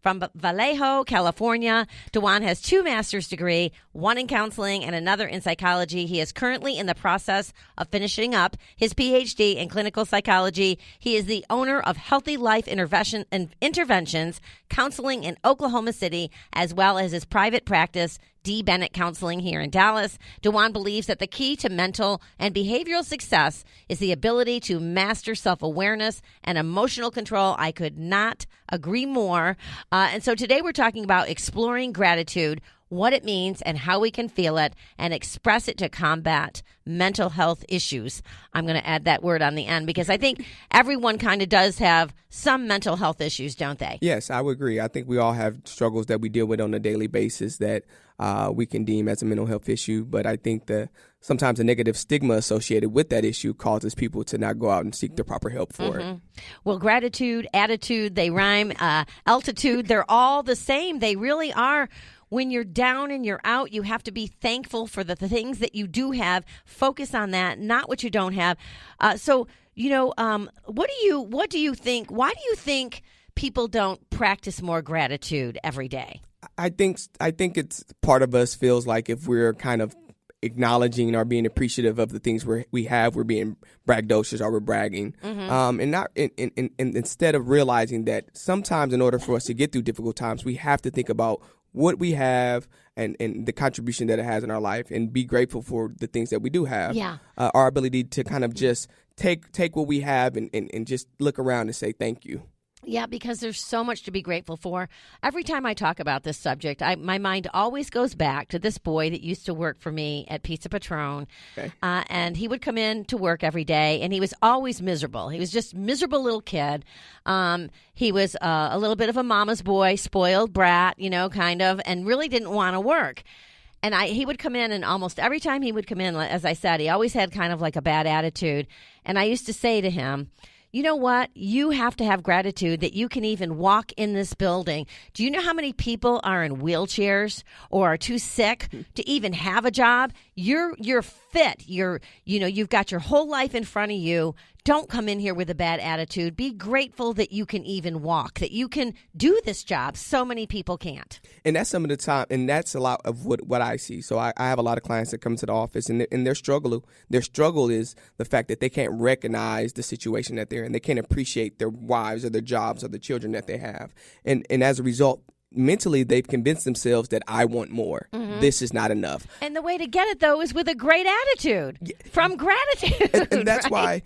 from Vallejo, California. DeWone has 2 master's degrees, one in counseling and another in psychology. He is currently in the process of finishing up his PhD in clinical psychology. He is the owner of Healthy Life Interventions Counseling in Oklahoma City, as well as his private practice, D. Bennett Counseling, here in Dallas. DeWone believes that the key to mental and behavioral success is the ability to master self-awareness and emotional control. I could not agree more. And so today we're talking about exploring gratitude, what it means and how we can feel it and express it to combat mental health issues. I'm going to add that word on the end because I think everyone kind of does have some mental health issues, don't they? Yes, I would agree. I think we all have struggles that we deal with on a daily basis that we can deem as a mental health issue. But I think sometimes the negative stigma associated with that issue causes people to not go out and seek the proper help for it. Well, gratitude, attitude, they rhyme. Altitude, they're all the same. They really are. When you're down and you're out, you have to be thankful for the things that you do have. Focus on that, not what you don't have. What do you think? Why do you think people don't practice more gratitude every day? I think it's part of us feels like if we're kind of acknowledging or being appreciative of the things we have, we're being braggadocious or we're bragging, and instead of realizing that sometimes in order for us to get through difficult times, we have to think about what we have and the contribution that it has in our life and be grateful for the things that we do have. Yeah. Our ability to kind of just take what we have and just look around and say thank you. Yeah, because there's so much to be grateful for. Every time I talk about this subject, my mind always goes back to this boy that used to work for me at Pizza Patron. Okay. And he would come in to work every day, and he was always miserable. He was just a miserable little kid. He was a little bit of a mama's boy, spoiled brat, kind of, and really didn't want to work. And he would come in, and almost every time he would come in, as I said, he always had kind of like a bad attitude. And I used to say to him, you know what? You have to have gratitude that you can even walk in this building. Do you know how many people are in wheelchairs or are too sick to even have a job? You're fit. You've got your whole life in front of you. Don't come in here with a bad attitude. Be grateful that you can even walk, that you can do this job. So many people can't. And that's some of the time, and that's a lot of what I see. So I have a lot of clients that come to the office, and their struggle is the fact that they can't recognize the situation that they're in. They can't appreciate their wives or their jobs or the children that they have. And as a result, mentally, they've convinced themselves that I want more. This is not enough. And the way to get it, though, is with a great attitude from gratitude. And that's right? why,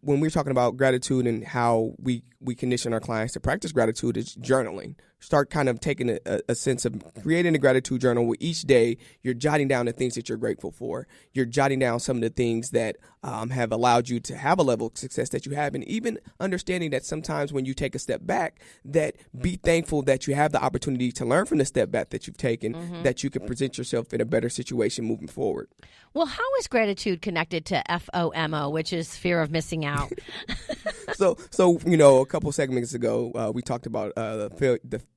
when we're talking about gratitude and how we condition our clients to practice gratitude, is journaling. Start kind of taking a sense of creating a gratitude journal where each day you're jotting down the things that you're grateful for. You're jotting down some of the things that have allowed you to have a level of success that you have. And even understanding that sometimes when you take a step back, that be thankful that you have the opportunity to learn from the step back that you've taken, that you can present yourself in a better situation moving forward. Well, how is gratitude connected to FOMO, which is fear of missing out? So a couple segments ago, we talked about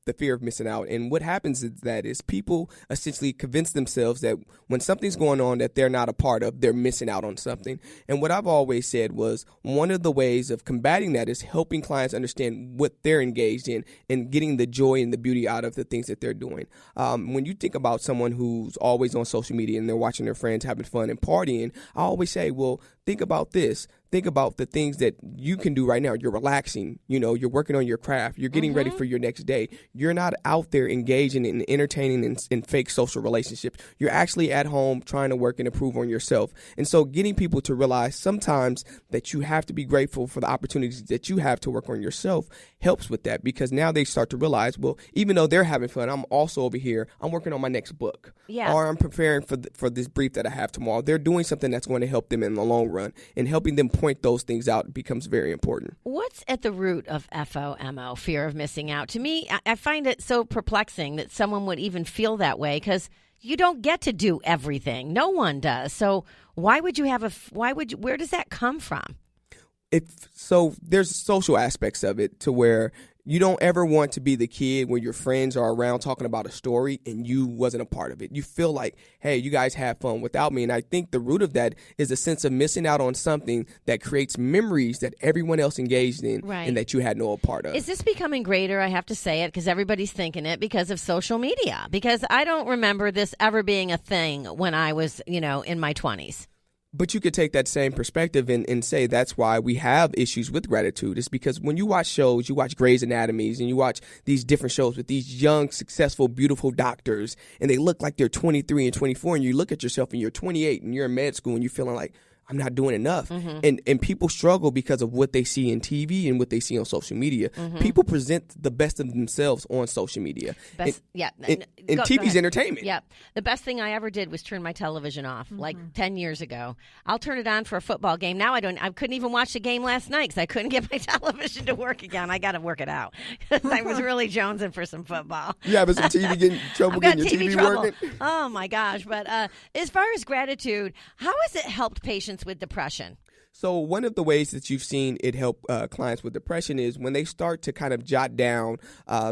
the fear of missing out. And what happens is people essentially convince themselves that when something's going on that they're not a part of, they're missing out on something. And what I've always said was one of the ways of combating that is helping clients understand what they're engaged in and getting the joy and the beauty out of the things that they're doing. When you think about someone who's always on social media and they're watching their friends having fun and partying, I always say, well, think about this. Think about the things that you can do right now. You're relaxing. You're working on your craft. You're getting ready for your next day. You're not out there engaging in entertaining in fake social relationships. You're actually at home trying to work and improve on yourself. And so getting people to realize sometimes that you have to be grateful for the opportunities that you have to work on yourself helps with that, because now they start to realize, well, even though they're having fun, I'm also over here. I'm working on my next book. Yeah. Or I'm preparing for this brief that I have tomorrow. They're doing something that's going to help them in the long run, and helping them point those things out becomes very important. What's at the root of FOMO, fear of missing out? To me, I find it so perplexing that someone would even feel that way, because you don't get to do everything. No one does. So why would you where does that come from? So there's social aspects of it to where You don't ever want to be the kid when your friends are around talking about a story and you wasn't a part of it. You feel like, hey, you guys have fun without me. And I think the root of that is a sense of missing out on something that creates memories that everyone else engaged in and that you had no part of. Is this becoming greater? I have to say it because everybody's thinking it because of social media. Because I don't remember this ever being a thing when I was, in my 20s. But you could take that same perspective and say that's why we have issues with gratitude. It's because when you watch shows, you watch Grey's Anatomies and you watch these different shows with these young, successful, beautiful doctors, and they look like they're 23 and 24, and you look at yourself and you're 28 and you're in med school and you're feeling like, I'm not doing enough. And people struggle because of what they see in TV and what they see on social media. People present the best of themselves on social media. And TV's entertainment. Yeah. The best thing I ever did was turn my television off like 10 years ago. I'll turn it on for a football game. Now I couldn't even watch the game last night because I couldn't get my television to work again. I got to work it out. I was really jonesing for some football. You having some TV getting your TV working? Oh, my gosh. But as far as gratitude, how has it helped patients with depression? So one of the ways that you've seen it help clients with depression is when they start to kind of jot down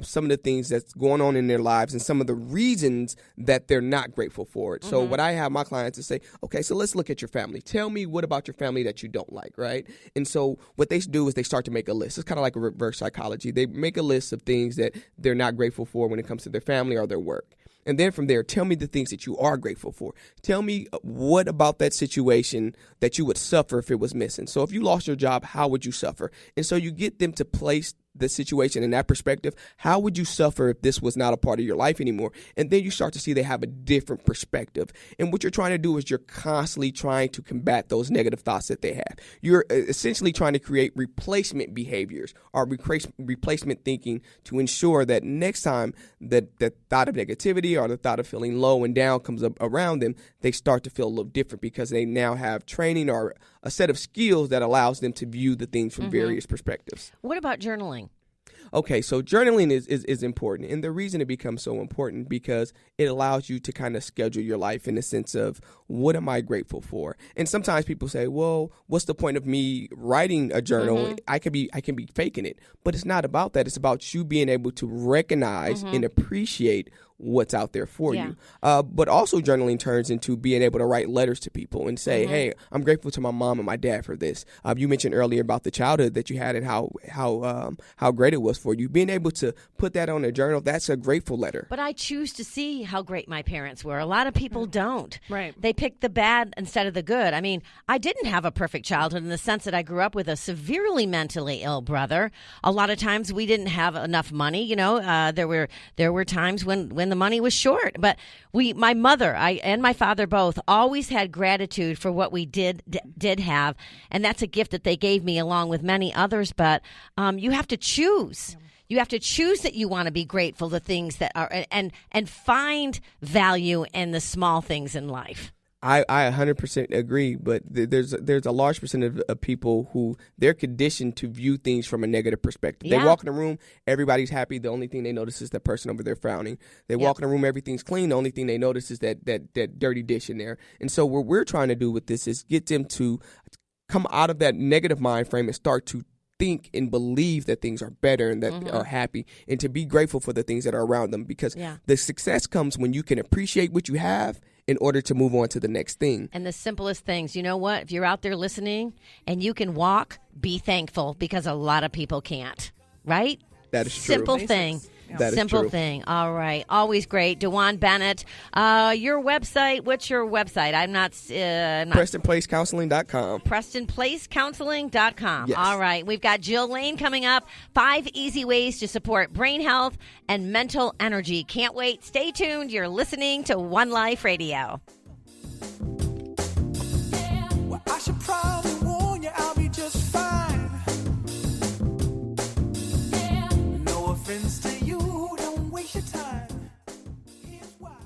some of the things that's going on in their lives and some of the reasons that they're not grateful for it. So what I have my clients to say, okay, so let's look at your family. Tell me what about your family that you don't like, right? And so what they do is they start to make a list. It's kind of like a reverse psychology. They make a list of things that they're not grateful for when it comes to their family or their work. And then from there, tell me the things that you are grateful for. Tell me what about that situation that you would suffer if it was missing. So if you lost your job, how would you suffer? And so you get them to place the situation in that perspective. How would you suffer if this was not a part of your life anymore? And then you start to see they have a different perspective. And what you're trying to do is you're constantly trying to combat those negative thoughts that they have. You're essentially trying to create replacement behaviors or replacement thinking to ensure that next time that thought of negativity or the thought of feeling low and down comes up around them, they start to feel a little different because they now have training or a set of skills that allows them to view the things from various perspectives. What about journaling? Okay, so journaling is important. And the reason it becomes so important because it allows you to kind of schedule your life in the sense of what am I grateful for? And sometimes people say, well, what's the point of me writing a journal? I can be faking it. But it's not about that. It's about you being able to recognize and appreciate what's out there for you. But also journaling turns into being able to write letters to people and say, hey, I'm grateful to my mom and my dad for this. You mentioned earlier about the childhood that you had and how great it was for you. Being able to put that on a journal, that's a grateful letter. But I choose to see how great my parents were. A lot of people don't. Right. They pick the bad instead of the good. I mean, I didn't have a perfect childhood in the sense that I grew up with a severely mentally ill brother. A lot of times we didn't have enough money. There were times when the money was short, but my mother, and my father both always had gratitude for what we did have, and that's a gift that they gave me along with many others. But you have to choose. You have to choose that you want to be grateful to things that are and find value in the small things in life. I 100% agree, but there's a large percentage of people who they're conditioned to view things from a negative perspective. They walk in a room, everybody's happy. The only thing they notice is that person over there frowning. They walk in a room, everything's clean. The only thing they notice is that dirty dish in there. And so what we're trying to do with this is get them to come out of that negative mind frame and start to think and believe that things are better and that they are happy and to be grateful for the things that are around them because the success comes when you can appreciate what you have in order to move on to the next thing. And the simplest things, you know what? If you're out there listening and you can walk, be thankful because a lot of people can't, right? That is true. Simple thing. That Simple is true. thing. All right. Always great. DeWone Bennett. Your website. What's your website? I'm not PrestonPlaceCounseling.com. PrestonPlaceCounseling.com. Yes. All right. We've got Jill Lane coming up. 5 easy ways to support brain health and mental energy. Can't wait. Stay tuned. You're listening to One Life Radio. Yeah. Well, I should probably warn you, I'll be just fine. Yeah. No offense to you. Don't waste your time. Here's why.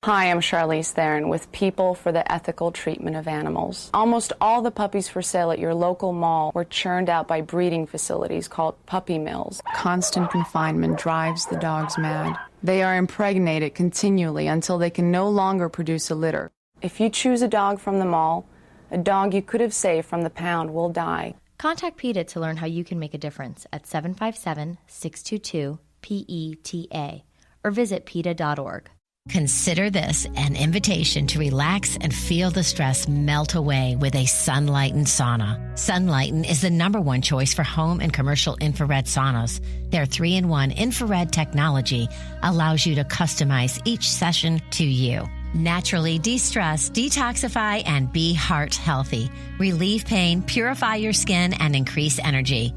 Hi, I'm Charlize Theron with People for the Ethical Treatment of Animals. Almost all the puppies for sale at your local mall were churned out by breeding facilities called puppy mills. Constant confinement drives the dogs mad. They are impregnated continually until they can no longer produce a litter. If you choose a dog from the mall, a dog you could have saved from the pound will die. Contact PETA to learn how you can make a difference at 757-622-PETA or visit PETA.org. Consider this an invitation to relax and feel the stress melt away with a Sunlighten sauna. Sunlighten is the #1 choice for home and commercial infrared saunas. Their 3-in-1 infrared technology allows you to customize each session to you. Naturally de-stress, detoxify, and be heart healthy. Relieve pain, purify your skin, and increase energy.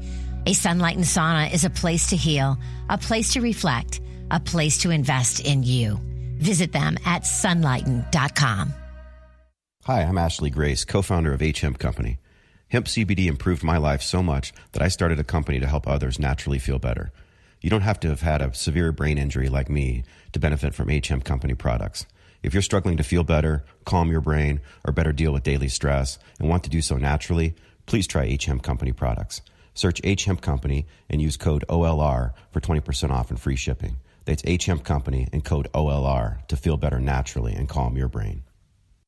A Sunlighten sauna is a place to heal, a place to reflect, a place to invest in you. Visit them at sunlighten.com. Hi, I'm Ashley Grace, co-founder of Hemp Company. Hemp CBD improved my life so much that I started a company to help others naturally feel better. You don't have to have had a severe brain injury like me to benefit from Hemp Company products. If you're struggling to feel better, calm your brain, or better deal with daily stress and want to do so naturally, please try Hemp Company products. Search Hemp Company and use code OLR for 20% off and free shipping. That's Hemp Company and code OLR to feel better naturally and calm your brain.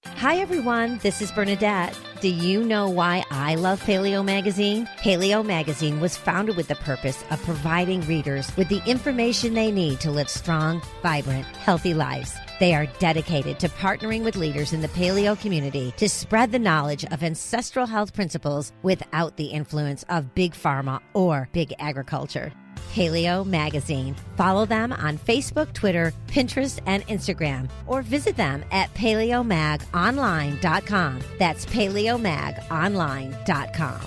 Hi, everyone. This is Bernadette. Do you know why I love Paleo Magazine? Paleo Magazine was founded with the purpose of providing readers with the information they need to live strong, vibrant, healthy lives. They are dedicated to partnering with leaders in the paleo community to spread the knowledge of ancestral health principles without the influence of big pharma or big agriculture. Paleo Magazine. Follow them on Facebook, Twitter, Pinterest, and Instagram, or visit them at paleomagonline.com. That's paleomagonline.com.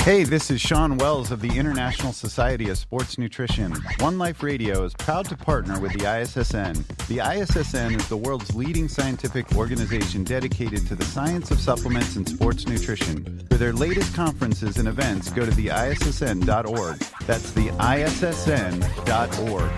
Hey, this is Sean Wells of the International Society of Sports Nutrition. One Life Radio is proud to partner with the ISSN. The ISSN is the world's leading scientific organization dedicated to the science of supplements and sports nutrition. For their latest conferences and events, go to the ISSN.org. That's the ISSN.org.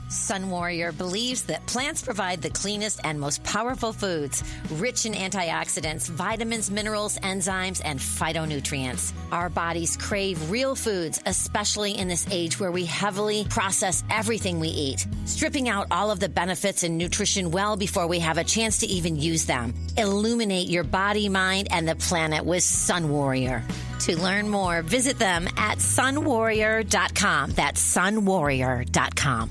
Sun Warrior believes that plants provide the cleanest and most powerful foods, rich in antioxidants, vitamins, minerals, enzymes, and phytonutrients. Our bodies crave real foods, especially in this age where we heavily process everything we eat, stripping out all of the benefits and nutrition well before we have a chance to even use them. Illuminate your body, mind, and the planet with Sun Warrior. To learn more, visit them at sunwarrior.com. That's sunwarrior.com.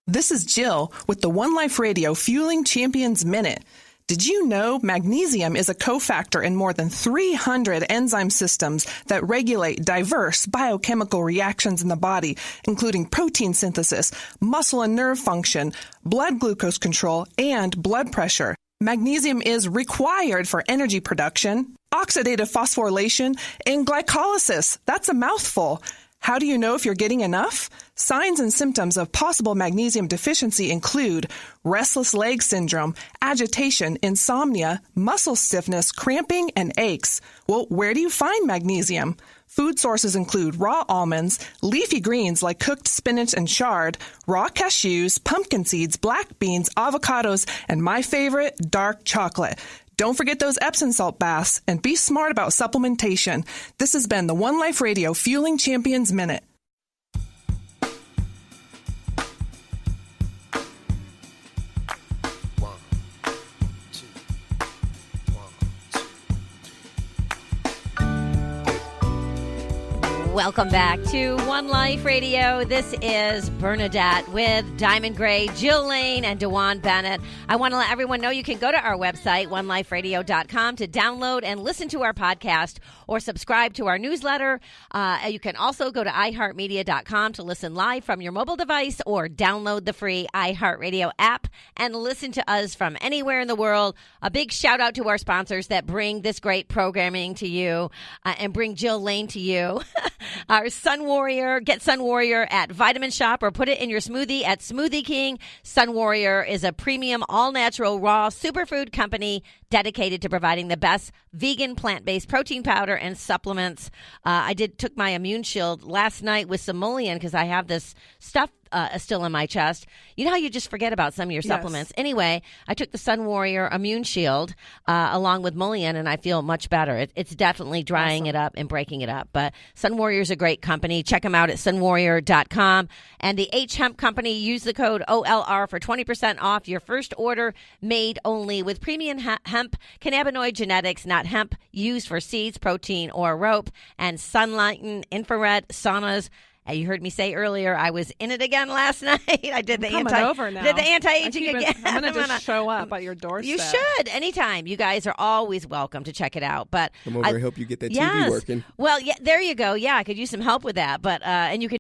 This is Jill with the One Life Radio Fueling Champions Minute. Did you know magnesium is a cofactor in more than 300 enzyme systems that regulate diverse biochemical reactions in the body, including protein synthesis, muscle and nerve function, blood glucose control, and blood pressure? Magnesium is required for energy production, oxidative phosphorylation, and glycolysis. That's a mouthful. How do you know if you're getting enough? Signs and symptoms of possible magnesium deficiency include restless leg syndrome, agitation, insomnia, muscle stiffness, cramping, and aches. Well, where do you find magnesium? Food sources include raw almonds, leafy greens like cooked spinach and chard, raw cashews, pumpkin seeds, black beans, avocados, and my favorite, dark chocolate. Don't forget those Epsom salt baths, and be smart about supplementation. This has been the One Life Radio Fueling Champions Minute. Welcome back to One Life Radio. This is Bernadette with Diamond Gray, Jill Lane, and DeWone Bennett. I want to let everyone know you can go to our website, oneliferadio.com, to download and listen to our podcast or subscribe to our newsletter. You can also go to iHeartMedia.com to listen live from your mobile device or download the free iHeartRadio app and listen to us from anywhere in the world. A big shout out to our sponsors that bring this great programming to you and bring Jill Lane to you. Our Sun Warrior, get Sun Warrior at Vitamin Shop or put it in your smoothie at Smoothie King. Sun Warrior is a premium, all-natural, raw superfood company dedicated to providing the best vegan, plant-based protein powder and supplements. I took my immune shield last night with Simoleon because I have this stuff still in my chest. You know how you just forget about some of your supplements? Anyway, I took the Sun Warrior Immune Shield along with Mullion, and I feel much better. It's definitely drying it up and breaking it up. But Sun Warrior is a great company. Check them out at sunwarrior.com. And the H Hemp Company, use the code OLR for 20% off your first order, made only with premium hemp, cannabinoid genetics, not hemp, used for seeds, protein, or rope, and sunlighten, infrared, saunas. You heard me say earlier, I was in it again last night. I did the anti-aging again. I'm going to just show up at your doorstep. You should anytime. You guys are always welcome to check it out. But come over and help you get that TV working. Well, yeah, there you go. Yeah, I could use some help with that. But and you could.